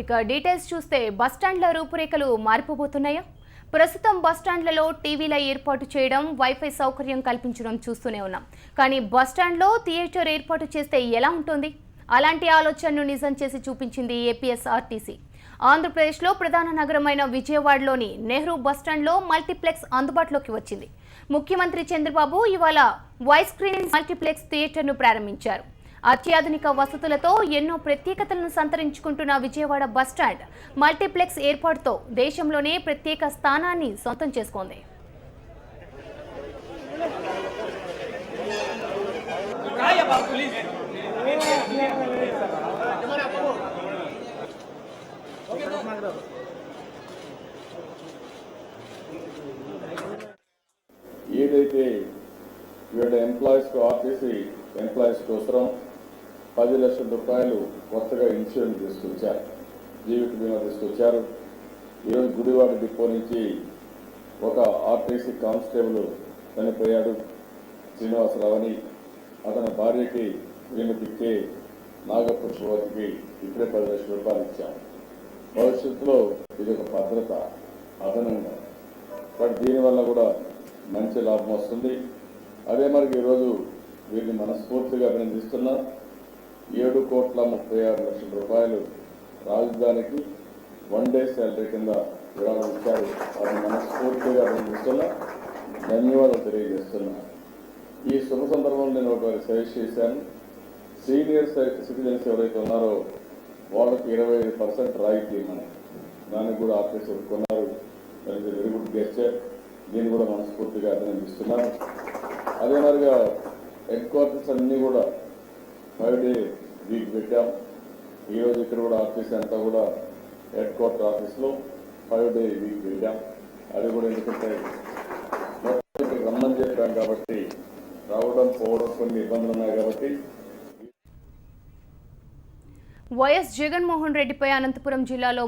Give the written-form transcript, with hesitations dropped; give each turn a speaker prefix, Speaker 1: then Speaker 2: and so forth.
Speaker 1: ఇక డీటెయిల్స్ చూస్తే బస్టాండ్ల రూపురేఖలు మారిపోబోతున్నాయా? ప్రస్తుతం బస్టాండ్లలో టీవీల ఏర్పాటు చేయడం, వైఫై సౌకర్యం కల్పించడం చూస్తూనే ఉన్నాం. కానీ బస్టాండ్లో థియేటర్ ఏర్పాటు చేస్తే ఎలా ఉంటుంది? అలాంటి ఆలోచనను నిజం చేసి చూపించింది ఏపీఎస్ఆర్టీసీ. ఆంధ్రప్రదేశ్లో ప్రధాన నగరమైన విజయవాడలోని నెహ్రూ బస్టాండ్లో మల్టీప్లెక్స్ అందుబాటులోకి వచ్చింది. ముఖ్యమంత్రి చంద్రబాబు ఇవాళ వైడ్ స్క్రీన్ మల్టీప్లెక్స్ థియేటర్ను ప్రారంభించారు. అత్యాధునిక వసతులతో ఎన్నో ప్రత్యేకతలను సంతరించుకుంటున్న విజయవాడ బస్టాండ్ మల్టీప్లెక్స్ ఏర్పాటుతో దేశంలోనే ప్రత్యేక స్థానాన్ని సొంతం చేసుకుంది.
Speaker 2: ఏదైతే వీళ్ళ ఎంప్లాయీస్కి ఆర్టీసీ ఎంప్లాయీస్ కోసం 10 లక్షల రూపాయలు కొత్తగా ఇన్సూరెన్స్ తీసుకొచ్చారు, జీవిత బీమా తీసుకొచ్చారు. ఈరోజు గుడివాడ డిపో నుంచి ఒక ఆర్టీసీ కానిస్టేబుల్ చనిపోయాడు, శ్రీనివాసరావు అని. అతని భార్యకి శ్రీమతికి నాగపుష్పవతికి ఇప్పుడే 10 లక్షల రూపాయలు ఇచ్చాం. భవిష్యత్తులో ఇది ఒక భద్రత అదనంగా, బట్ దీనివల్ల కూడా మంచి లాభం వస్తుంది. అదే మరి ఈరోజు వీరిని మనస్ఫూర్తిగా అభినందిస్తున్నా. 7,36,00,000 రూపాయలు రాజధానికి 1 డే శాలరీ కింద విరాళం ఇచ్చారు. వారిని మనస్ఫూర్తిగా అభినందిస్తున్నా, ధన్యవాదాలు తెలియజేస్తున్నా. ఈ శుభ సందర్భంలో నేను ఒకటి సజెస్ట్ చేశాను. సీనియర్ సిటిజన్స్ ఎవరైతే ఉన్నారో వాళ్ళకి 25% రాయితీ ఇవ్వమని, దానికి కూడా ఆఫీస్ ఒప్పుకున్నారు. దానికి వెరీ గుడ్ గెస్చర్. దీన్ని కూడా మనస్ఫూర్తిగా అభినందిస్తున్నాను. అదే మరిగా హెడ్ క్వార్టర్స్ అన్నీ కూడా 5 డే వీక్ పెట్టాం. ఈరోజు ఇక్కడ కూడా ఆఫీస్ అంతా కూడా హెడ్ క్వార్టర్ ఆఫీస్లో 5 డే వీక్ పెట్టాం. అది కూడా ఎందుకంటే మొత్తం రమ్మని చెప్పాం కాబట్టి, రావడం పోవడం కొన్ని ఇబ్బందులు ఉన్నాయి కాబట్టి.
Speaker 1: వైఎస్ జగన్మోహన్ రెడ్డిపై అనంతపురం జిల్లాలో